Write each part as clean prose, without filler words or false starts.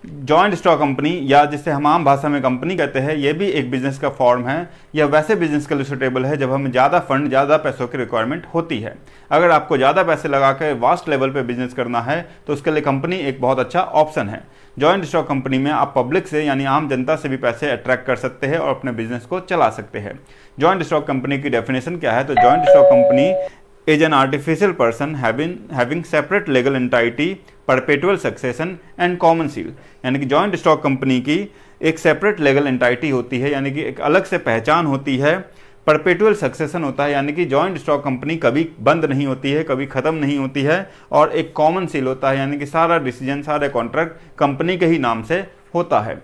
Joint stock company या जिसे हम आम भाषा में कंपनी कहते हैं, यह भी एक बिजनेस का फॉर्म है। यह वैसे बिजनेस के लिए सुटेबल है जब हमें ज़्यादा फंड, ज़्यादा पैसों की रिक्वायरमेंट होती है। अगर आपको ज़्यादा पैसे लगा कर वास्ट लेवल पे बिजनेस करना है तो उसके लिए कंपनी एक बहुत अच्छा ऑप्शन है। जॉइंट स्टॉक कंपनी में आप पब्लिक से यानी आम जनता से भी पैसे अट्रैक्ट कर सकते हैं और अपने बिजनेस को चला सकते हैं। जॉइंट स्टॉक कंपनी की डेफिनेशन क्या है? तो joint stock company is an artificial person having separate legal entity, perpetual succession and common seal। यानी कि जॉइंट स्टॉक कंपनी की एक सेपरेट लीगल एंटाइटी होती है, यानी कि एक अलग से पहचान होती है। परपेटुअल सक्सेशन होता है, यानी कि जॉइंट स्टॉक कंपनी कभी बंद नहीं होती है, कभी ख़त्म नहीं होती है। और एक कॉमन सील होता है, यानी कि सारा डिसीजन, सारे कॉन्ट्रैक्ट कंपनी के ही नाम से होता है।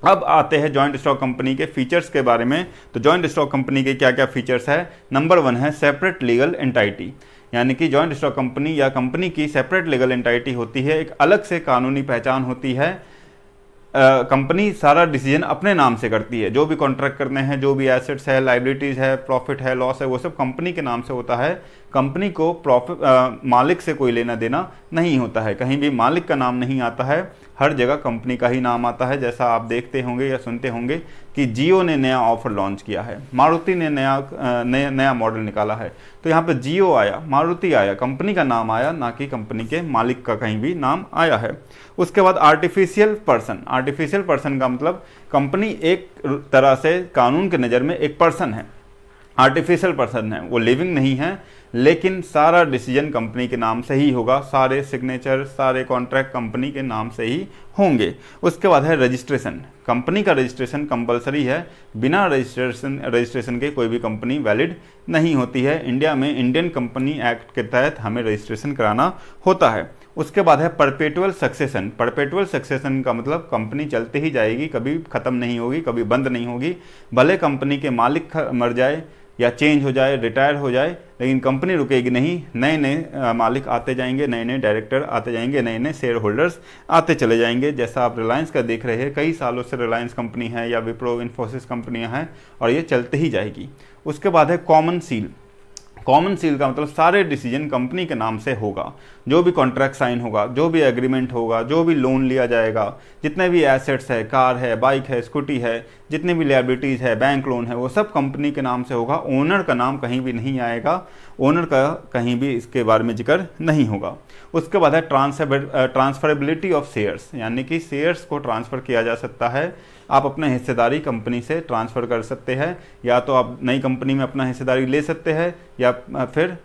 अब आते हैं जॉइंट स्टॉक कंपनी के फीचर्स के बारे में। तो जॉइंट स्टॉक कंपनी के क्या क्या फीचर्स है? नंबर 1 है सेपरेट लीगल एंटाइटी, यानी कि जॉइंट स्टॉक कंपनी या कंपनी की सेपरेट लीगल एंटाइटी होती है, एक अलग से कानूनी पहचान होती है। कंपनी सारा डिसीजन अपने नाम से करती है, जो भी कॉन्ट्रैक्ट करने हैं, जो भी एसेट्स है, लाइबिलिटीज़ है, प्रॉफिट है, लॉस है, वो सब कंपनी के नाम से होता है। कंपनी को मालिक से कोई लेना देना नहीं होता है, कहीं भी मालिक का नाम नहीं आता है, हर जगह कंपनी का ही नाम आता है। जैसा आप देखते होंगे या सुनते होंगे कि जियो ने नया ऑफर लॉन्च किया है, मारुति ने नया मॉडल निकाला है, तो यहाँ पे जियो आया, मारुति आया, कंपनी का नाम आया, ना कि कंपनी के मालिक का कहीं भी नाम आया है। उसके बाद आर्टिफिशियल पर्सन। आर्टिफिशियल पर्सन का मतलब कंपनी एक तरह से कानून के नज़र में एक पर्सन है, आर्टिफिशियल पर्सन है, वो लिविंग नहीं है, लेकिन सारा डिसीजन कंपनी के नाम से ही होगा, सारे सिग्नेचर, सारे कॉन्ट्रैक्ट कंपनी के नाम से ही होंगे। उसके बाद है रजिस्ट्रेशन। कंपनी का रजिस्ट्रेशन कंपलसरी है, बिना रजिस्ट्रेशन के कोई भी कंपनी वैलिड नहीं होती है। इंडिया में इंडियन कंपनी एक्ट के तहत हमें रजिस्ट्रेशन कराना होता है। उसके बाद है परपेटुअल सक्सेशन। परपेटुअल सक्सेशन का मतलब कंपनी चलती ही जाएगी, कभी ख़त्म नहीं होगी, कभी बंद नहीं होगी। भले कंपनी के मालिक मर जाए या चेंज हो जाए, रिटायर हो जाए, लेकिन कंपनी रुकेगी नहीं। नए नए मालिक आते जाएंगे, नए नए डायरेक्टर आते जाएंगे, नए नए शेयर होल्डर्स आते चले जाएंगे। जैसा आप रिलायंस का देख रहे हैं, कई सालों से रिलायंस कंपनी है या विप्रो, इन्फोसिस कंपनियां हैं और ये चलते ही जाएगी। उसके बाद है कॉमन सील। कॉमन सील का मतलब सारे डिसीजन कंपनी के नाम से होगा, जो भी कॉन्ट्रैक्ट साइन होगा, जो भी एग्रीमेंट होगा, जो भी लोन लिया जाएगा, जितने भी एसेट्स है, कार है, बाइक है, स्कूटी है, जितनी भी लायबिलिटीज़ है, बैंक लोन है, वो सब कंपनी के नाम से होगा। ओनर का नाम कहीं भी नहीं आएगा, ओनर का कहीं भी इसके बारे में जिक्र नहीं होगा। उसके बाद है ट्रांसफरेबिलिटी ऑफ शेयर्स, यानी कि शेयर्स को ट्रांसफ़र किया जा सकता है। आप अपना हिस्सेदारी कंपनी से ट्रांसफ़र कर सकते हैं, या तो आप नई कंपनी में अपना हिस्सेदारी ले सकते हैं या फिर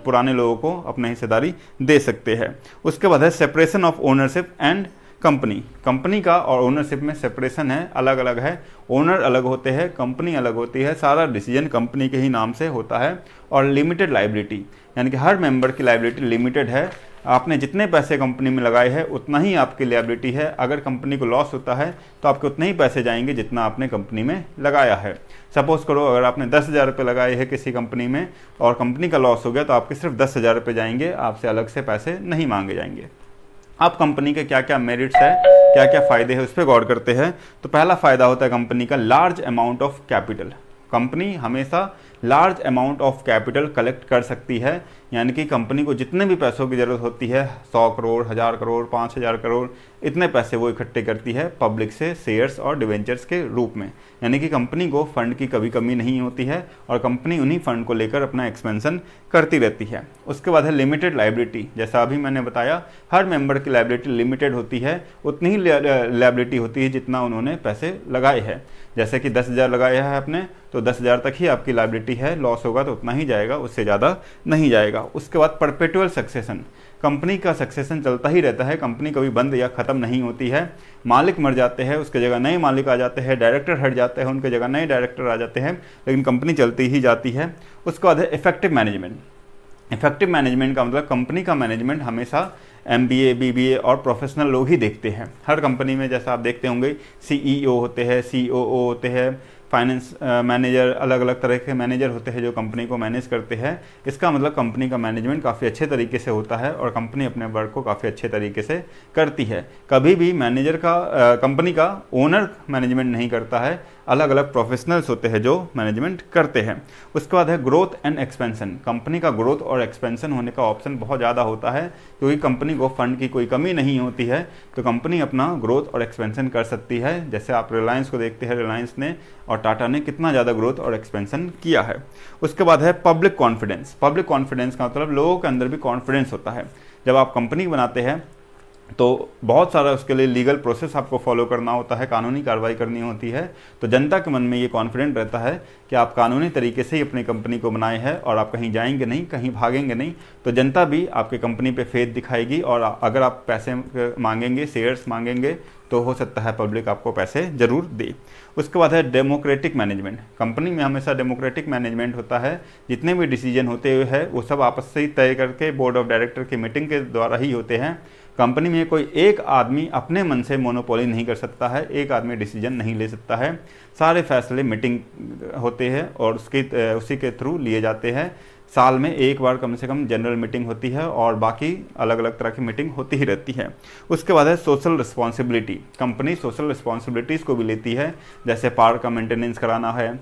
पुराने लोगों को अपना हिस्सेदारी दे सकते हैं। उसके बाद है separation of ownership and company. Company का और ओनरशिप में सेपरेशन है, अलग अलग है, ओनर अलग होते हैं, कंपनी अलग होती है, सारा डिसीजन कंपनी के ही नाम से होता है। और लिमिटेड लाइबिलिटी, यानी कि हर मेंबर की लाइबिलिटी लिमिटेड है। आपने जितने पैसे कंपनी में लगाए हैं उतना ही आपकी लायबिलिटी है। अगर कंपनी को लॉस होता है तो आपके उतने ही पैसे जाएंगे जितना आपने कंपनी में लगाया है। सपोज़ करो अगर आपने 10,000 रुपये लगाए हैं किसी कंपनी में और कंपनी का लॉस हो गया, तो आपके सिर्फ 10,000 रुपये जाएंगे, आपसे अलग से पैसे नहीं मांगे जाएंगे। आप कंपनी के क्या क्या मेरिट्स है, क्या क्या फ़ायदे हैं, उस पर गौर करते हैं। तो पहला फ़ायदा होता है कंपनी का large amount of capital. Company हमेशा large amount of capital collect कर सकती है, यानी कि कंपनी को जितने भी पैसों की ज़रूरत होती है, 100 करोड़, 1000 करोड़, 5000 करोड़, इतने पैसे वो इकट्ठे करती है पब्लिक से शेयर्स और डिवेंचर्स के रूप में। यानी कि कंपनी को फंड की कभी कमी नहीं होती है और कंपनी उन्हीं फंड को लेकर अपना एक्सपेंशन करती रहती है। उसके बाद है लिमिटेड लायबिलिटी। जैसा अभी मैंने बताया, हर मेंबर की लायबिलिटी लिमिटेड होती है, उतनी ही लायबिलिटी होती है जितना उन्होंने पैसे लगाए हैं। जैसे कि 10,000 लगाया है आपने, तो 10,000 तक ही आपकी लायबिलिटी है, लॉस होगा तो उतना ही जाएगा, उससे ज़्यादा नहीं जाएगा। उसके बाद परपेटुअल सक्सेशन। कंपनी का सक्सेशन चलता ही रहता है, कंपनी कभी बंद या ख़त्म नहीं होती है। मालिक मर जाते हैं, उसके जगह नए मालिक आ जाते हैं, डायरेक्टर हट जाते हैं, उनके जगह नए डायरेक्टर आ जाते हैं, लेकिन कंपनी चलती ही जाती है। उसके बाद है इफेक्टिव मैनेजमेंट। इफेक्टिव मैनेजमेंट का मतलब कंपनी का मैनेजमेंट हमेशा MBA, BBA और प्रोफेशनल लोग ही देखते हैं। हर कंपनी में जैसा आप देखते होंगे CEO होते हैं, COO होते हैं, फाइनेंस मैनेजर, अलग अलग तरह के मैनेजर होते हैं जो कंपनी को मैनेज करते हैं। इसका मतलब कंपनी का मैनेजमेंट काफ़ी अच्छे तरीके से होता है और कंपनी अपने वर्क को काफ़ी अच्छे तरीके से करती है। कभी भी मैनेजर का कंपनी का ओनर मैनेजमेंट नहीं करता है, अलग अलग प्रोफेशनल्स होते हैं जो मैनेजमेंट करते हैं। उसके बाद है ग्रोथ एंड एक्सपेंशन। कंपनी का ग्रोथ और एक्सपेंशन होने का ऑप्शन बहुत ज़्यादा होता है, क्योंकि कंपनी को फंड की कोई कमी नहीं होती है, तो कंपनी अपना ग्रोथ और एक्सपेंशन कर सकती है। जैसे आप रिलायंस को देखते हैं, रिलायंस ने और टाटा ने कितना ज़्यादा ग्रोथ और एक्सपेंशन किया है। उसके बाद है पब्लिक कॉन्फिडेंस। पब्लिक कॉन्फिडेंस का मतलब लोगों के अंदर भी कॉन्फिडेंस होता है। जब आप कंपनी बनाते हैं तो बहुत सारा उसके लिए लीगल प्रोसेस आपको फॉलो करना होता है, कानूनी कार्रवाई करनी होती है। तो जनता के मन में ये कॉन्फिडेंट रहता है कि आप कानूनी तरीके से ही अपनी कंपनी को बनाए हैं और आप कहीं जाएंगे नहीं, कहीं भागेंगे नहीं, तो जनता भी आपकी कंपनी पे फेथ दिखाएगी। और अगर आप पैसे मांगेंगे, शेयर्स मांगेंगे, तो हो सकता है पब्लिक आपको पैसे ज़रूर दे। उसके बाद है डेमोक्रेटिक मैनेजमेंट। कंपनी में हमेशा डेमोक्रेटिक मैनेजमेंट होता है। जितने भी डिसीजन होते हुए हैं वो सब आपस से ही तय करके बोर्ड ऑफ डायरेक्टर की मीटिंग के द्वारा ही होते हैं। कंपनी में कोई एक आदमी अपने मन से मोनोपोली नहीं कर सकता है, एक आदमी डिसीजन नहीं ले सकता है। सारे फैसले मीटिंग होते हैं और उसी के थ्रू लिए जाते हैं। साल में एक बार कम से कम जनरल मीटिंग होती है और बाकी अलग अलग तरह की मीटिंग होती ही रहती है। उसके बाद है social responsibility. Company social responsibilities को भी लेती है, जैसे पार्क का मेंटेनेंस कराना है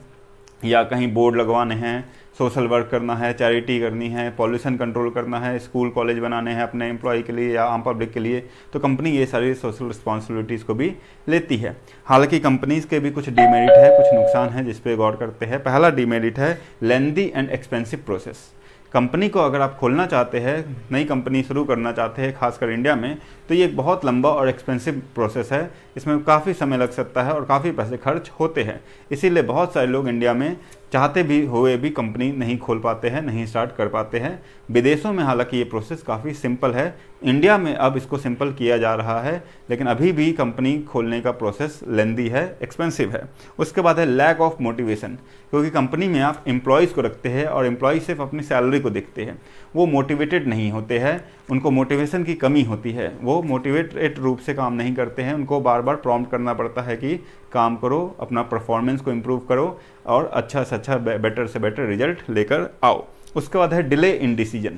या कहीं बोर्ड लगवाने हैं, सोशल वर्क करना है, चैरिटी करनी है, पॉल्यूशन कंट्रोल करना है, स्कूल कॉलेज बनाने हैं अपने एम्प्लॉय के लिए या आम पब्लिक के लिए। तो कंपनी ये सारी सोशल रिस्पॉन्सिबिलिटीज़ को भी लेती है। हालांकि कंपनीज़ के भी कुछ डीमेरिट है, कुछ नुकसान है, जिस पे गौर करते हैं। पहला डीमेरिट है लेंदी एंड एक्सपेंसिव प्रोसेस। कंपनी को अगर आप खोलना चाहते हैं, नई कंपनी शुरू करना चाहते हैं, खासकर इंडिया में, तो ये एक बहुत लंबा और एक्सपेंसिव प्रोसेस है। इसमें काफ़ी समय लग सकता है और काफ़ी पैसे खर्च होते हैं। इसीलिए बहुत सारे लोग इंडिया में चाहते भी हुए भी कंपनी नहीं खोल पाते हैं, नहीं स्टार्ट कर पाते हैं। विदेशों में हालांकि ये प्रोसेस काफ़ी सिंपल है। इंडिया में अब इसको सिंपल किया जा रहा है, लेकिन अभी भी कंपनी खोलने का प्रोसेस लेंदी है, एक्सपेंसिव है। उसके बाद है लैक ऑफ मोटिवेशन। क्योंकि कंपनी में आप एम्प्लॉयज़ को रखते हैं और एम्प्लॉय सिर्फ अपनी सैलरी को देखते हैं, वो मोटिवेटेड नहीं होते हैं, उनको मोटिवेशन की कमी होती है, वो मोटिवेटेड रूप से काम नहीं करते हैं। उनको बार बार प्रॉम्प्ट करना पड़ता है कि काम करो, अपना परफॉर्मेंस को इम्प्रूव करो और अच्छा से अच्छा, बेटर से बेटर रिजल्ट लेकर आओ। उसके बाद है डिले इन डिसीजन।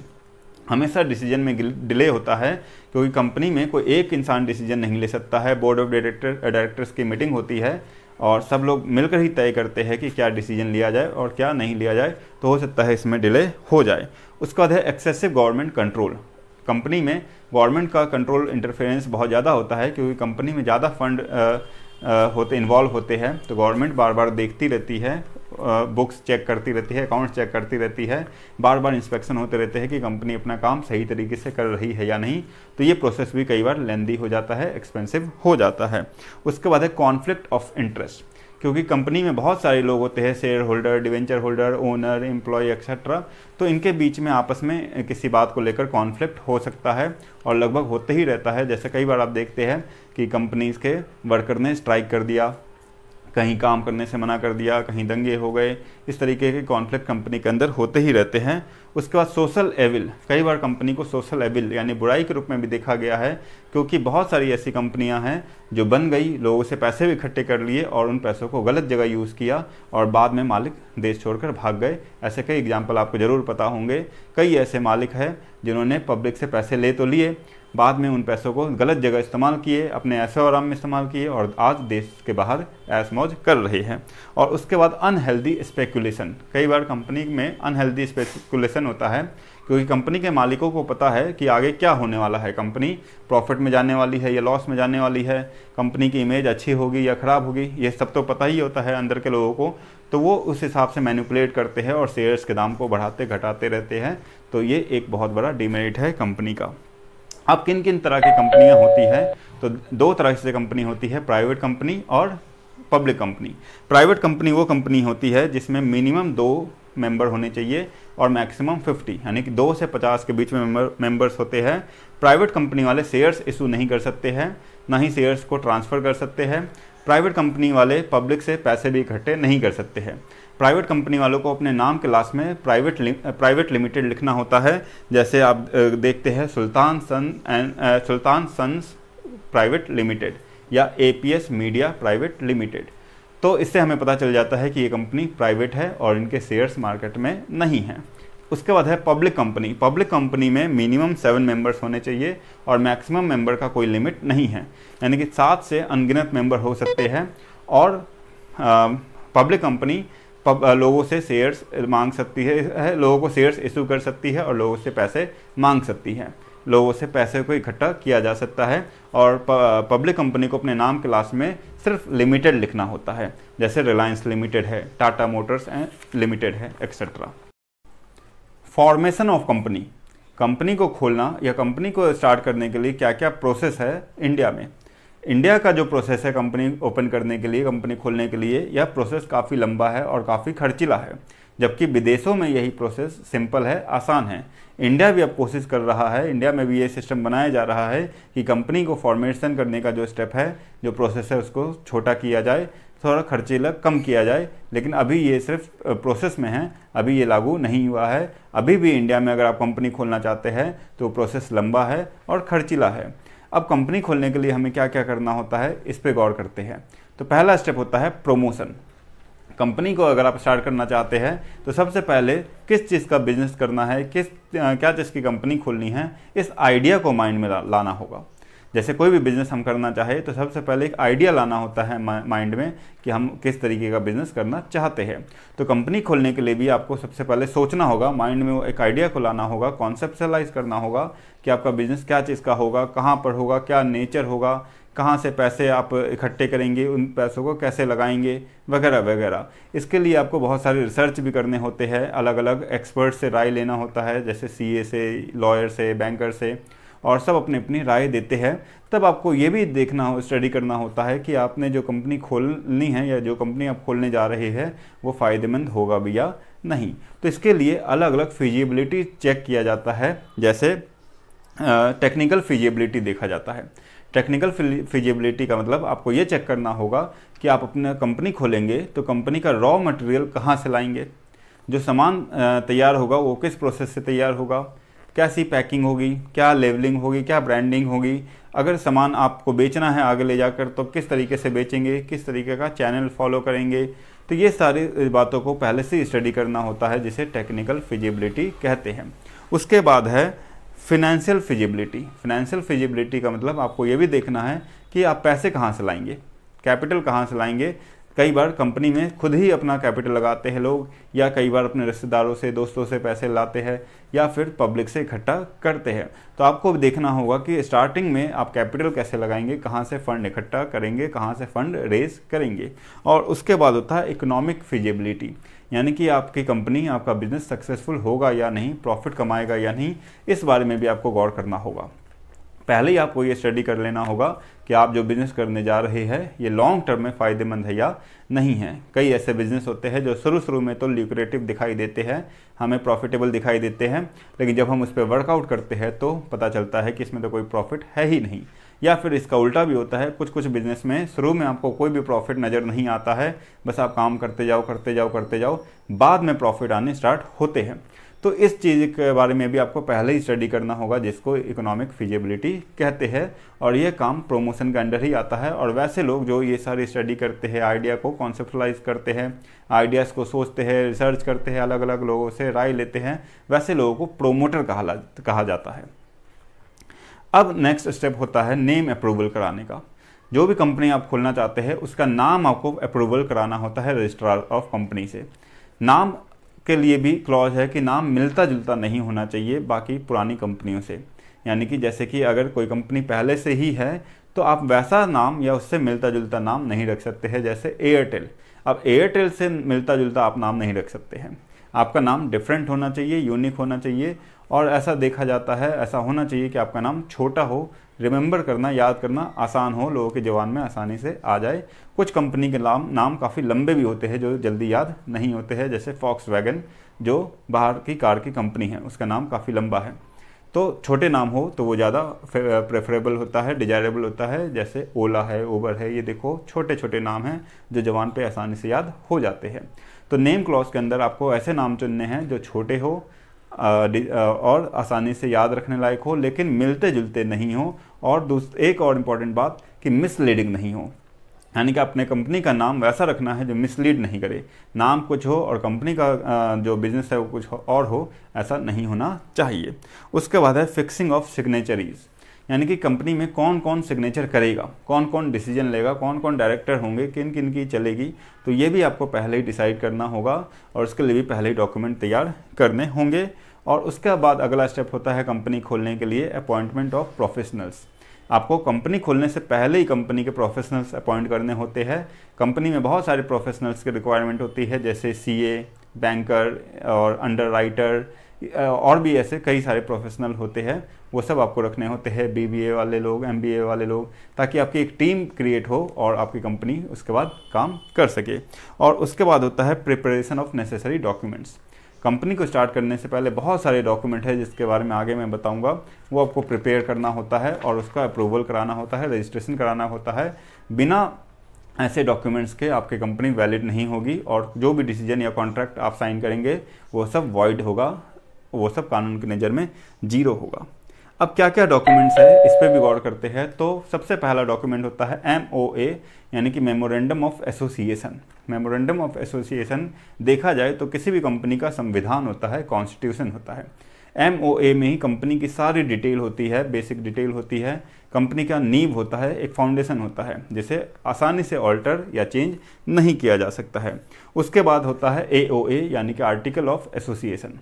हमेशा डिसीजन में डिले होता है, क्योंकि कंपनी में कोई एक इंसान डिसीजन नहीं ले सकता है। बोर्ड ऑफ डायरेक्टर्स की मीटिंग होती है और सब लोग मिलकर ही तय करते हैं कि क्या डिसीजन लिया जाए और क्या नहीं लिया जाए। तो हो सकता है इसमें डिले हो जाए। उसके बाद है एक्सेसिव गवर्नमेंट कंट्रोल। कंपनी में गवर्नमेंट का कंट्रोल इंटरफेरेंस बहुत ज़्यादा होता है, क्योंकि कंपनी में ज़्यादा फंड इन्वॉल्व होते हैं। तो गवर्नमेंट बार बार देखती रहती है, बुक्स चेक करती रहती है, अकाउंट्स चेक करती रहती है, बार बार इंस्पेक्शन होते रहते हैं कि कंपनी अपना काम सही तरीके से कर रही है या नहीं। तो ये प्रोसेस भी कई बार लेंदी हो जाता है, एक्सपेंसिव हो जाता है। उसके बाद है कॉन्फ्लिक्ट ऑफ इंटरेस्ट। क्योंकि कंपनी में बहुत सारे लोग होते हैं, share holder, debenture holder, owner, employee etcetera. तो इनके बीच में आपस में किसी बात को लेकर कॉन्फ्लिक्ट हो सकता है और लगभग होते ही रहता है। जैसे कई बार आप देखते हैं कि कंपनीज के वर्कर ने स्ट्राइक कर दिया, कहीं काम करने से मना कर दिया, कहीं दंगे हो गए। इस तरीके के कॉन्फ्लिक्ट कंपनी के अंदर होते ही रहते हैं। उसके बाद सोशल एविल। कई बार कंपनी को सोशल एविल यानी बुराई के रूप में भी देखा गया है, क्योंकि बहुत सारी ऐसी कंपनियां हैं जो बन गई, लोगों से पैसे भी इकट्ठे कर लिए और उन पैसों को गलत जगह यूज़ किया और बाद में मालिक देश छोड़कर भाग गए। ऐसे कई एग्जाम्पल आपको ज़रूर पता होंगे। कई ऐसे मालिक हैं जिन्होंने पब्लिक से पैसे ले तो लिए, बाद में उन पैसों को गलत जगह इस्तेमाल किए, अपने ऐशो आराम में इस्तेमाल किए और आज देश के बाहर ऐश मौज कर रहे हैं। और उसके बाद अनहेल्दी स्पेकुलेशन। कई बार कंपनी में अनहेल्दी स्पेकुलेशन होता है, क्योंकि कंपनी के मालिकों को पता है कि आगे क्या होने वाला है, कंपनी प्रॉफिट में जाने वाली है या लॉस में जाने वाली है, कंपनी की इमेज अच्छी होगी या ख़राब होगी, ये सब तो पता ही होता है अंदर के लोगों को। तो वो उस हिसाब से मैनिपुलेट करते हैं और शेयर्स के दाम को बढ़ाते घटाते रहते हैं। तो ये एक बहुत बड़ा डिमेरिट है कंपनी का। अब किन किन तरह की कंपनियां होती हैं, तो दो तरह से कंपनी होती है, प्राइवेट कंपनी और पब्लिक कंपनी। प्राइवेट कंपनी वो कंपनी होती है जिसमें मिनिमम 2 मेंबर होने चाहिए और मैक्सिमम 50, यानी कि 2 से 50 के बीच में मेंबर्स होते हैं। प्राइवेट कंपनी वाले शेयर्स इशू नहीं कर सकते हैं, ना ही शेयर्स को ट्रांसफ़र कर सकते हैं। प्राइवेट कंपनी वाले पब्लिक से पैसे भी इकट्ठे नहीं कर सकते हैं। प्राइवेट कंपनी वालों को अपने नाम के लास्ट में प्राइवेट लिमिटेड लिखना होता है। जैसे आप देखते हैं सुल्तान सन्स प्राइवेट लिमिटेड या APS मीडिया प्राइवेट लिमिटेड। तो इससे हमें पता चल जाता है कि ये कंपनी प्राइवेट है और इनके शेयर्स मार्केट में नहीं हैं। उसके बाद है पब्लिक कंपनी। पब्लिक कंपनी में मिनिमम 7 मेंबर्स होने चाहिए और मैक्सिमम मेंबर का कोई लिमिट नहीं है, यानी कि 7 से अनगिनत मेंबर हो सकते हैं और पब्लिक कंपनी लोगों से शेयर्स मांग सकती है, लोगों को शेयर्स इशू कर सकती है और लोगों से पैसे मांग सकती है, लोगों से पैसे को इकट्ठा किया जा सकता है। और पब्लिक कंपनी को अपने नाम के लास्ट में सिर्फ लिमिटेड लिखना होता है, जैसे रिलायंस लिमिटेड है, टाटा मोटर्स लिमिटेड है, etcetera. Formation of company, company को खोलना या कंपनी को स्टार्ट करने के लिए क्या क्या प्रोसेस है इंडिया में। इंडिया का जो प्रोसेस है कंपनी ओपन करने के लिए, कंपनी खोलने के लिए, यह प्रोसेस काफ़ी लंबा है और काफ़ी खर्चीला है, जबकि विदेशों में यही प्रोसेस सिंपल है, आसान है। इंडिया भी अब कोशिश कर रहा है, इंडिया में भी ये सिस्टम बनाया जा रहा है कि कंपनी को फॉर्मेशन करने का जो स्टेप है, जो प्रोसेस है, उसको छोटा किया जाए, थोड़ा खर्चीला कम किया जाए। लेकिन अभी ये सिर्फ प्रोसेस में है, अभी ये लागू नहीं हुआ है। अभी भी इंडिया में अगर आप कंपनी खोलना चाहते हैं तो प्रोसेस लंबा है और खर्चीला है। अब कंपनी खोलने के लिए हमें क्या क्या करना होता है, इस पे गौर करते हैं। तो पहला स्टेप होता है प्रमोशन। कंपनी को अगर आप स्टार्ट करना चाहते हैं तो सबसे पहले किस चीज़ का बिजनेस करना है, क्या चीज़ की कंपनी खोलनी है, इस आइडिया को माइंड में लाना होगा। जैसे कोई भी बिज़नेस हम करना चाहे तो सबसे पहले एक आइडिया लाना होता है माइंड में कि हम किस तरीके का बिज़नेस करना चाहते हैं। तो कंपनी खोलने के लिए भी आपको सबसे पहले सोचना होगा, माइंड में एक आइडिया को लाना होगा, कॉन्सेप्चुअलाइज करना होगा कि आपका बिज़नेस क्या चीज़ का होगा, कहाँ पर होगा, क्या नेचर होगा, कहाँ से पैसे आप इकट्ठे करेंगे, उन पैसों को कैसे लगाएंगे, वगैरह वगैरह। इसके लिए आपको बहुत सारे रिसर्च भी करने होते हैं, अलग अलग एक्सपर्ट से राय लेना होता है, जैसे सीए से, लॉयर से, बैंकर से, और सब अपनी अपनी राय देते हैं। तब आपको ये भी देखना स्टडी करना होता है कि आपने जो कंपनी खोलनी है या जो कंपनी आप खोलने जा रहे हैं वो फ़ायदेमंद होगा भी या नहीं। तो इसके लिए अलग अलग फिजिबिलिटी चेक किया जाता है, जैसे टेक्निकल फिजिबिलिटी देखा जाता है। टेक्निकल फिजिबिलिटी का मतलब आपको ये चेक करना होगा कि आप अपना कंपनी खोलेंगे तो कंपनी का रॉ मटेरियल कहाँ से लाएंगे, जो सामान तैयार होगा वो किस प्रोसेस से तैयार होगा, कैसी पैकिंग होगी, क्या लेवलिंग होगी, क्या ब्रांडिंग होगी, अगर सामान आपको बेचना है आगे ले जाकर तो किस तरीके से बेचेंगे, किस तरीके का चैनल फॉलो करेंगे। तो ये सारी बातों को पहले से स्टडी करना होता है, जिसे टेक्निकल फिजिबिलिटी कहते हैं। उसके बाद है फिनेंशियल फिजिबिलिटी। फिनेंशियल फिजिबिलिटी का मतलब आपको ये भी देखना है कि आप पैसे कहाँ से लाएंगे, कैपिटल कहाँ से लाएंगे। कई बार कंपनी में खुद ही अपना कैपिटल लगाते हैं लोग, या कई बार अपने रिश्तेदारों से, दोस्तों से पैसे लाते हैं, या फिर पब्लिक से इकट्ठा करते हैं। तो आपको देखना होगा कि स्टार्टिंग में आप कैपिटल कैसे लगाएंगे, कहाँ से फंड इकट्ठा करेंगे, कहाँ से फंड रेज करेंगे। और उसके बाद होता है इकोनॉमिक फिजिबिलिटी, यानी कि आपकी कंपनी, आपका बिजनेस सक्सेसफुल होगा या नहीं, प्रॉफिट कमाएगा या नहीं, इस बारे में भी आपको गौर करना होगा। पहले ही आपको ये स्टडी कर लेना होगा कि आप जो बिज़नेस करने जा रहे हैं ये लॉन्ग टर्म में फ़ायदेमंद है या नहीं है। कई ऐसे बिज़नेस होते हैं जो शुरू में तो ल्यूक्रेटिव दिखाई देते हैं, हमें प्रॉफिटेबल दिखाई देते हैं, लेकिन जब हम उस पर वर्कआउट करते हैं तो पता चलता है कि इसमें तो कोई प्रॉफिट है ही नहीं। या फिर इसका उल्टा भी होता है, कुछ बिज़नेस में शुरू में आपको कोई भी प्रॉफिट नज़र नहीं आता है, बस आप काम करते जाओ, बाद में प्रॉफिट आने स्टार्ट होते हैं। तो इस चीज़ के बारे में भी आपको पहले ही स्टडी करना होगा, जिसको इकोनॉमिक फिजिबिलिटी कहते हैं, और ये काम प्रमोशन के अंडर ही आता है। और वैसे लोग जो ये सारी स्टडी करते हैं, आइडिया को कॉन्सेप्टलाइज करते हैं, आइडियाज़ को सोचते हैं, रिसर्च करते हैं, अलग अलग लोगों से राय लेते हैं, वैसे लोगों को प्रोमोटर कहा जाता है। अब नेक्स्ट स्टेप होता है नेम अप्रूवल कराने का। जो भी कंपनी आप खोलना चाहते हैं उसका नाम आपको अप्रूवल कराना होता है रजिस्ट्रार ऑफ कंपनी से। नाम के लिए भी क्लॉज है कि नाम मिलता जुलता नहीं होना चाहिए बाकी पुरानी कंपनियों से, यानी कि जैसे कि अगर कोई कंपनी पहले से ही है तो आप वैसा नाम या उससे मिलता जुलता नाम नहीं रख सकते हैं। जैसे एयरटेल, अब एयरटेल से मिलता जुलता आप नाम नहीं रख सकते हैं, आपका नाम डिफरेंट होना चाहिए, यूनिक होना चाहिए। और ऐसा देखा जाता है, ऐसा होना चाहिए कि आपका नाम छोटा हो, रिमेंबर करना, याद करना आसान हो, लोगों के जबान में आसानी से आ जाए। कुछ कंपनी के नाम काफ़ी लंबे भी होते हैं जो जल्दी याद नहीं होते हैं, जैसे फॉक्सवैगन जो बाहर की कार की कंपनी है, उसका नाम काफ़ी लंबा है। तो छोटे नाम हो तो वो ज़्यादा प्रेफरेबल होता है, डिजायरेबल होता है। जैसे ओला है, उबर है, ये देखो छोटे छोटे नाम हैं जो जबान पे आसानी से याद हो जाते हैं। तो नेम क्लॉज के अंदर आपको ऐसे नाम चुनने हैं जो छोटे हो और आसानी से याद रखने लायक हो, लेकिन मिलते जुलते नहीं हो। और एक और इम्पॉर्टेंट बात कि मिसलीडिंग नहीं हो, यानी कि अपने कंपनी का नाम वैसा रखना है जो मिसलीड नहीं करे। नाम कुछ हो और कंपनी का जो बिज़नेस है वो कुछ और हो, ऐसा नहीं होना चाहिए। उसके बाद है फिक्सिंग ऑफ सिग्नेचरीज, यानी कि कंपनी में कौन कौन सिग्नेचर करेगा, कौन कौन डिसीजन लेगा, कौन कौन डायरेक्टर होंगे, किन किन की चलेगी, तो ये भी आपको पहले ही डिसाइड करना होगा और उसके लिए भी पहले ही डॉक्यूमेंट तैयार करने होंगे। और उसके बाद अगला स्टेप होता है कंपनी खोलने के लिए अपॉइंटमेंट ऑफ प्रोफेशनल्स। आपको कंपनी खोलने से पहले ही कंपनी के प्रोफेशनल्स अपॉइंट करने होते हैं। कंपनी में बहुत सारे प्रोफेशनल्स की रिक्वायरमेंट होती है, जैसे सीए, बैंकर और अंडरराइटर और भी ऐसे कई सारे प्रोफेशनल होते हैं, वो सब आपको रखने होते हैं, बीबीए वाले लोग, एमबीए वाले लोग, ताकि आपकी एक टीम क्रिएट हो और आपकी कंपनी उसके बाद काम कर सके। और उसके बाद होता है preparation of necessary documents. Company को स्टार्ट करने से पहले बहुत सारे डॉक्यूमेंट है जिसके बारे में आगे मैं बताऊंगा, वो आपको प्रिपेयर करना होता है और उसका अप्रूवल कराना होता है, रजिस्ट्रेशन कराना होता है। बिना ऐसे डॉक्यूमेंट्स के आपकी कंपनी वैलिड नहीं होगी और जो भी डिसीजन या कॉन्ट्रैक्ट आप साइन करेंगे वो सब वॉइड होगा, वो सब कानून की नज़र में जीरो होगा। अब क्या क्या डॉक्यूमेंट्स है इस पर भी गौर करते हैं। तो सबसे पहला डॉक्यूमेंट होता है MOA, यानी कि memorandum of association. Memorandum of association देखा जाए तो किसी भी कंपनी का संविधान होता है, कॉन्स्टिट्यूशन होता है। MOA में ही कंपनी की सारी डिटेल होती है, बेसिक डिटेल होती है, कंपनी का नींव होता है, एक फाउंडेशन होता है जिसे आसानी से ऑल्टर या चेंज नहीं किया जा सकता है। उसके बाद होता है AOA, यानी कि article of association.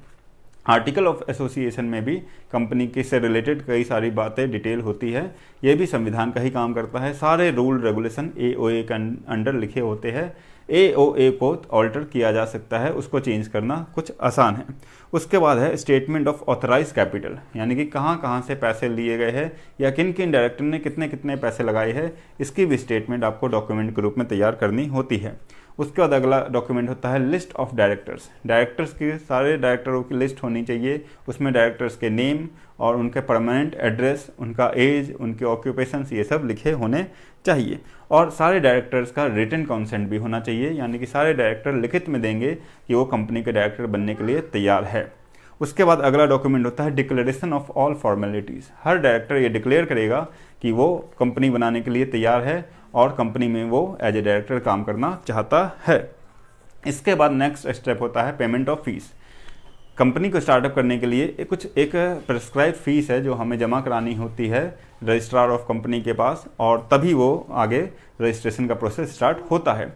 Article of association में भी कंपनी के से रिलेटेड कई सारी बातें डिटेल होती है, ये भी संविधान का ही काम करता है। सारे रूल रेगुलेशन AOA के अंडर लिखे होते हैं। AOA को ऑल्टर किया जा सकता है, उसको चेंज करना कुछ आसान है। उसके बाद है स्टेटमेंट ऑफ ऑथराइज कैपिटल, यानी कि कहाँ कहाँ से पैसे लिए गए हैं या किन किन डायरेक्टर ने कितने कितने पैसे लगाए हैं, इसकी भी स्टेटमेंट आपको डॉक्यूमेंट के रूप में तैयार करनी होती है। उसके बाद अगला डॉक्यूमेंट होता है लिस्ट ऑफ डायरेक्टर्स। डायरेक्टर्स की सारे डायरेक्टरों की लिस्ट होनी चाहिए, उसमें डायरेक्टर्स के नेम और उनके परमानेंट एड्रेस, उनका एज, उनके ऑक्यूपेशंस, ये सब लिखे होने चाहिए। और सारे डायरेक्टर्स का रिटन कंसेंट भी होना चाहिए, यानी कि सारे डायरेक्टर लिखित में देंगे कि वो कंपनी के डायरेक्टर बनने के लिए तैयार है। उसके बाद अगला डॉक्यूमेंट होता है declaration of all formalities. Her director ये डिक्लेयर करेगा कि वो कंपनी बनाने के लिए तैयार है और कंपनी में वो एज ए डायरेक्टर काम करना चाहता है। इसके बाद नेक्स्ट स्टेप होता है पेमेंट ऑफ फीस। कंपनी को स्टार्टअप करने के लिए एक प्रिस्क्राइब फीस है जो हमें जमा करानी होती है रजिस्ट्रार ऑफ कंपनी के पास, और तभी वो आगे रजिस्ट्रेशन का प्रोसेस स्टार्ट होता है।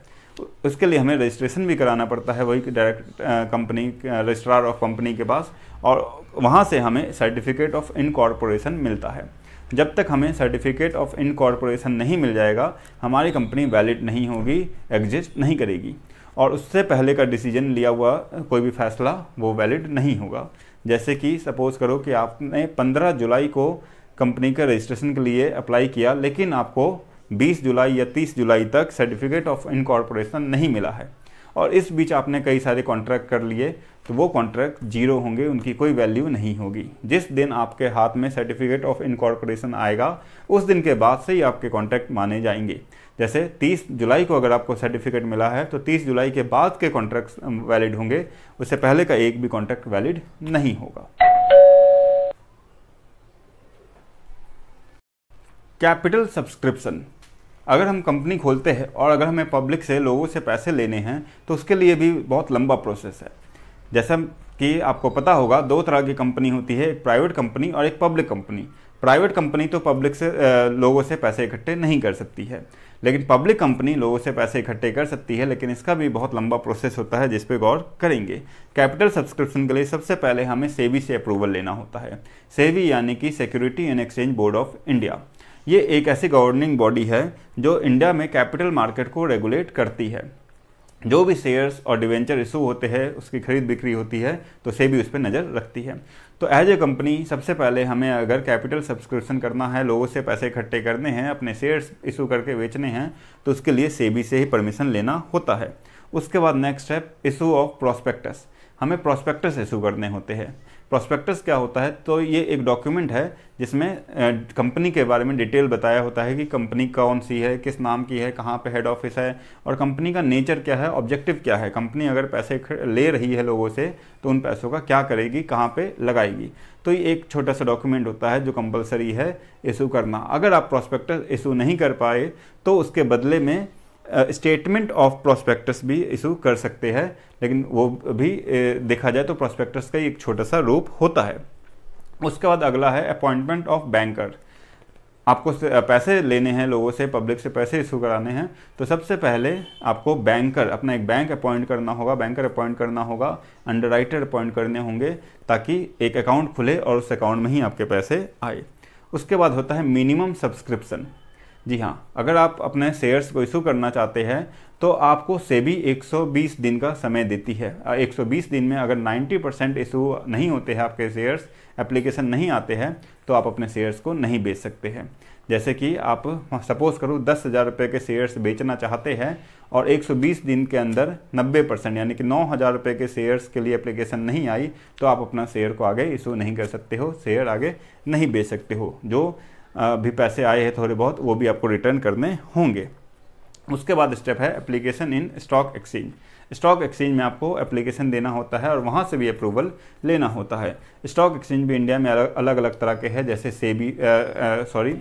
उसके लिए हमें रजिस्ट्रेशन भी कराना पड़ता है वही direct company registrar of company के पास, और वहाँ से हमें सर्टिफिकेट ऑफ इनकॉर्पोरेशन मिलता है। जब तक हमें सर्टिफिकेट ऑफ इनकॉर्पोरेशन नहीं मिल जाएगा हमारी कंपनी वैलिड नहीं होगी, एग्जिस्ट नहीं करेगी, और उससे पहले का डिसीजन लिया हुआ कोई भी फैसला वो वैलिड नहीं होगा। जैसे कि सपोज़ करो कि आपने 15 जुलाई को कंपनी के रजिस्ट्रेशन के लिए अप्लाई किया, लेकिन आपको 20 जुलाई या 30 जुलाई तक सर्टिफिकेट ऑफ इनकॉर्पोरेशन नहीं मिला है और इस बीच आपने कई सारे कॉन्ट्रैक्ट कर लिए, तो वो कॉन्ट्रैक्ट जीरो होंगे, उनकी कोई वैल्यू नहीं होगी। जिस दिन आपके हाथ में सर्टिफिकेट ऑफ इनकॉर्पोरेशन आएगा उस दिन के बाद से ही आपके कॉन्ट्रैक्ट माने जाएंगे। जैसे 30 जुलाई को अगर आपको सर्टिफिकेट मिला है तो 30 जुलाई के बाद के कॉन्ट्रैक्ट वैलिड होंगे, उससे पहले का एक भी कॉन्ट्रैक्ट वैलिड नहीं होगा। Capital subscription. अगर हम कंपनी खोलते हैं और अगर हमें पब्लिक से, लोगों से पैसे लेने हैं तो उसके लिए भी बहुत लंबा प्रोसेस है। जैसा कि आपको पता होगा दो तरह की कंपनी होती है, एक प्राइवेट कंपनी और एक पब्लिक कंपनी। प्राइवेट कंपनी तो पब्लिक से लोगों से पैसे इकट्ठे नहीं कर सकती है, लेकिन पब्लिक कंपनी लोगों से पैसे इकट्ठे कर सकती है, लेकिन इसका भी बहुत लंबा प्रोसेस होता है जिस पे गौर करेंगे। कैपिटल सब्सक्रिप्शन के लिए सबसे पहले हमें सेबी से अप्रूवल लेना होता है। सेबी यानी कि security and exchange board of India, ये एक ऐसी गवर्निंग बॉडी है जो इंडिया में कैपिटल मार्केट को रेगुलेट करती है। जो भी शेयर्स और डिवेंचर इशू होते हैं, उसकी खरीद बिक्री होती है, तो सेबी उस पर नज़र रखती है। तो एज ए कंपनी सबसे पहले हमें अगर कैपिटल सब्सक्रिप्शन करना है, लोगों से पैसे इकट्ठे करने हैं, अपने शेयर्स इशू करके बेचने हैं, तो उसके लिए सेबी से ही परमिशन लेना होता है। उसके बाद next step issue of prospectus. हमें प्रॉस्पेक्टस इशू करने होते हैं। प्रॉस्पेक्टस क्या होता है? तो ये एक डॉक्यूमेंट है जिसमें कंपनी के बारे में डिटेल बताया होता है कि कंपनी कौन सी है, किस नाम की है, कहाँ पे हेड ऑफिस है और कंपनी का नेचर क्या है, ऑब्जेक्टिव क्या है। कंपनी अगर पैसे ले रही है लोगों से तो उन पैसों का क्या करेगी, कहाँ पे लगाएगी। तो ये एक छोटा सा डॉक्यूमेंट होता है जो कंपलसरी है इशू करना। अगर आप प्रॉस्पेक्टस इशू नहीं कर पाए तो उसके बदले में स्टेटमेंट ऑफ प्रॉस्पेक्टस भी इशू कर सकते हैं, लेकिन वो भी देखा जाए तो प्रॉस्पेक्टस का एक छोटा सा रूप होता है। उसके बाद अगला है अपॉइंटमेंट ऑफ बैंकर। आपको पैसे लेने हैं लोगों से, पब्लिक से पैसे इशू कराने हैं, तो सबसे पहले आपको बैंकर, अपना एक बैंक अपॉइंट करना होगा, बैंकर अपॉइंट करना होगा, अंडरराइटर अपॉइंट करने होंगे, ताकि एक अकाउंट खुले और उस अकाउंट में ही आपके पैसे आए। उसके बाद होता है मिनिमम सब्सक्रिप्शन। जी हाँ, अगर आप अपने शेयर्स को इशू करना चाहते हैं तो आपको सेबी 120 दिन का समय देती है। 120 दिन में अगर 90% इशू नहीं होते हैं, आपके शेयर्स एप्लीकेशन नहीं आते हैं, तो आप अपने शेयर्स को नहीं बेच सकते हैं। जैसे कि आप सपोज करो 10,000 रुपये के शेयर्स बेचना चाहते हैं और 120 दिन के अंदर 90% यानी कि 9,000 रुपये के शेयर्स के लिए एप्लीकेशन नहीं आई, तो आप अपना शेयर को आगे इशू नहीं कर सकते हो, शेयर आगे नहीं बेच सकते हो। जो भी पैसे आए हैं थोड़े बहुत, वो भी आपको रिटर्न करने होंगे। उसके बाद स्टेप है application in stock exchange. Stock exchange में आपको एप्लीकेशन देना होता है और वहाँ से भी अप्रूवल लेना होता है। स्टॉक एक्सचेंज भी इंडिया में अलग अलग तरह के हैं, जैसे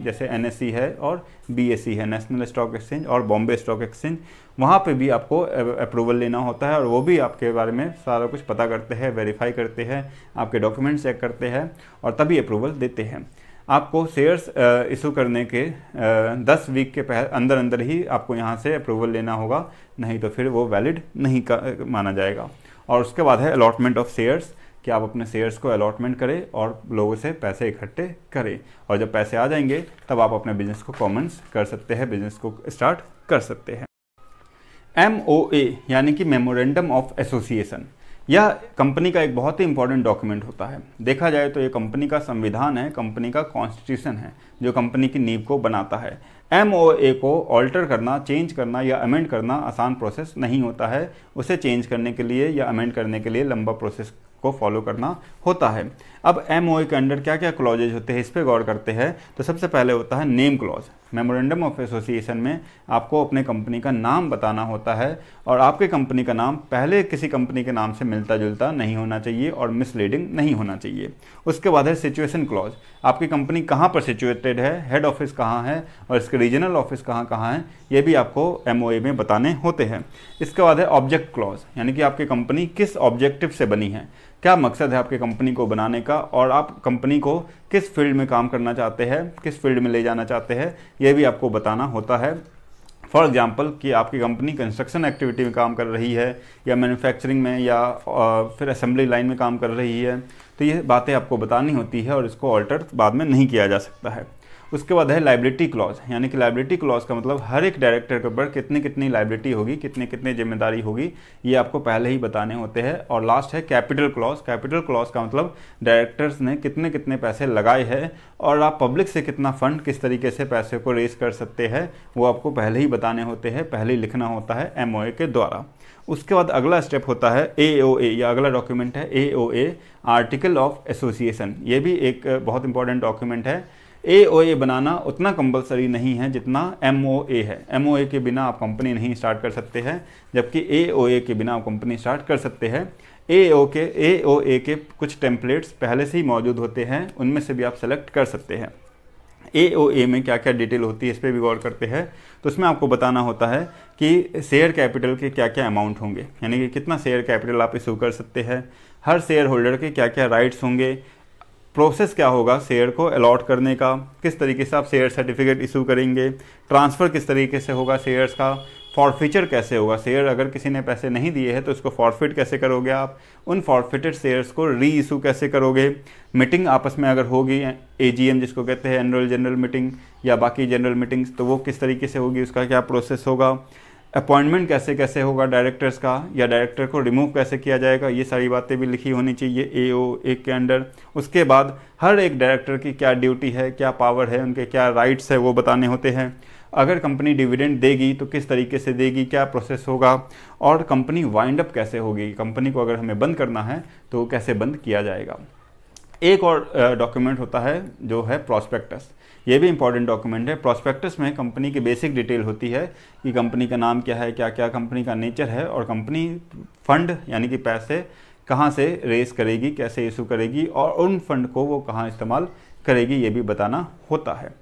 जैसे NSE है और BSE है, नेशनल स्टॉक एक्सचेंज, और बॉम्बे स्टॉक एक्सचेंज। वहाँ पे भी आपको अप्रूवल लेना होता है और वो भी आपके बारे में सारा कुछ पता करते हैं, वेरीफाई करते हैं, आपके डॉक्यूमेंट चेक करते हैं और तभी अप्रूवल देते हैं। आपको शेयर्स इशू करने के 10 वीक के अंदर अंदर ही आपको यहाँ से अप्रूवल लेना होगा, नहीं तो फिर वो वैलिड नहीं माना जाएगा। और उसके बाद है अलॉटमेंट ऑफ शेयर्स, कि आप अपने शेयर्स को अलॉटमेंट करें और लोगों से पैसे इकट्ठे करें, और जब पैसे आ जाएंगे तब आप अपने बिजनेस को कमेंस कर सकते हैं, बिजनेस को स्टार्ट कर सकते हैं। MOA यानी कि मेमोरेंडम ऑफ एसोसिएशन, यह कंपनी का एक बहुत ही इंपॉर्टेंट डॉक्यूमेंट होता है। देखा जाए तो ये कंपनी का संविधान है, कंपनी का कॉन्स्टिट्यूशन है, जो कंपनी की नींव को बनाता है। MOA को ऑल्टर करना, चेंज करना या अमेंड करना आसान प्रोसेस नहीं होता है। उसे चेंज करने के लिए या अमेंड करने के लिए लंबा प्रोसेस को फॉलो करना होता है। अब MOA के अंडर क्या क्या क्लॉजेज होते हैं, इस पर गौर करते हैं। तो सबसे पहले होता है name clause. Memorandum of association में आपको अपने कंपनी का नाम बताना होता है और आपके कंपनी का नाम पहले किसी कंपनी के नाम से मिलता जुलता नहीं होना चाहिए और मिसलीडिंग नहीं होना चाहिए। उसके बाद है सिचुएशन क्लॉज, आपकी कंपनी कहाँ पर सिचुएटेड है, हेड ऑफिस कहाँ है और इसके रीजनल ऑफिस कहाँ कहाँ है, ये भी आपको MOA में बताने होते हैं। इसके बाद है ऑब्जेक्ट क्लॉज, यानी कि आपकी कंपनी किस ऑब्जेक्टिव से बनी है, क्या मकसद है आपकी कंपनी को बनाने का और आप कंपनी को किस फील्ड में काम करना चाहते हैं, किस फील्ड में ले जाना चाहते हैं, ये भी आपको बताना होता है। फॉर एग्जांपल कि आपकी कंपनी कंस्ट्रक्शन एक्टिविटी में काम कर रही है या मैन्युफैक्चरिंग में या फिर असेंबली लाइन में काम कर रही है, तो ये बातें आपको बतानी होती है और इसको ऑल्टर बाद में नहीं किया जा सकता है। उसके बाद है लाइबिलिटी क्लॉज, यानी कि लाइबिलिटी क्लॉज का मतलब हर एक डायरेक्टर के ऊपर कितनी कितनी लाइबिलिटी होगी, कितनी कितनी जिम्मेदारी होगी, ये आपको पहले ही बताने होते हैं। और लास्ट है कैपिटल क्लॉज। कैपिटल क्लॉज का मतलब डायरेक्टर्स ने कितने कितने पैसे लगाए हैं और आप पब्लिक से कितना फंड, किस तरीके से पैसे को रेज कर सकते हैं, वो आपको पहले ही बताने होते हैं, पहले ही लिखना होता है MOA के द्वारा। उसके बाद अगला स्टेप होता है AOA, या अगला डॉक्यूमेंट है AOA, आर्टिकल ऑफ एसोसिएशन। ये भी एक बहुत इंपॉर्टेंट डॉक्यूमेंट है। AOA बनाना उतना कंपलसरी नहीं है जितना MOA है। MOA के बिना आप कंपनी नहीं स्टार्ट कर सकते हैं, जबकि AOA के बिना आप कंपनी स्टार्ट कर सकते हैं। AOA के कुछ टेम्पलेट्स पहले से ही मौजूद होते हैं, उनमें से भी आप सेलेक्ट कर सकते हैं। AOA में क्या क्या डिटेल होती है, इस पर भी गौर करते हैं। तो उसमें आपको बताना होता है कि शेयर कैपिटल के क्या क्या अमाउंट होंगे, यानी कि कितना शेयर कैपिटल आप इशू कर सकते हैं, हर शेयर होल्डर के क्या क्या राइट्स होंगे, प्रोसेस क्या होगा शेयर को अलॉट करने का, किस तरीके से आप शेयर सर्टिफिकेट इशू करेंगे, ट्रांसफ़र किस तरीके से होगा शेयर्स का, फॉरफीचर कैसे होगा, शेयर अगर किसी ने पैसे नहीं दिए हैं तो उसको फॉरफिट कैसे करोगे आप, उन फॉरफिटेड शेयर्स को री इशू कैसे करोगे, मीटिंग आपस में अगर होगी AGM जिसको कहते हैं एनुअल जनरल मीटिंग या बाकी जनरल मीटिंग्स, तो वो किस तरीके से होगी, उसका क्या प्रोसेस होगा, अपॉइंटमेंट कैसे कैसे होगा डायरेक्टर्स का, या डायरेक्टर को रिमूव कैसे किया जाएगा, ये सारी बातें भी लिखी होनी चाहिए AOA के अंडर। उसके बाद हर एक डायरेक्टर की क्या ड्यूटी है, क्या पावर है, उनके क्या राइट्स है, वो बताने होते हैं। अगर कंपनी डिविडेंड देगी तो किस तरीके से देगी, क्या प्रोसेस होगा, और कंपनी वाइंड अप कैसे होगी, कंपनी को अगर हमें बंद करना है तो कैसे बंद किया जाएगा। एक और डॉक्यूमेंट होता है जो है प्रॉस्पेक्टस, ये भी इंपॉर्टेंट डॉक्यूमेंट है। प्रॉस्पेक्टस में कंपनी की बेसिक डिटेल होती है कि कंपनी का नाम क्या है, क्या क्या कंपनी का नेचर है, और कंपनी फंड यानी कि पैसे कहाँ से रेस करेगी, कैसे इशू करेगी, और उन फंड को वो कहाँ इस्तेमाल करेगी, ये भी बताना होता है।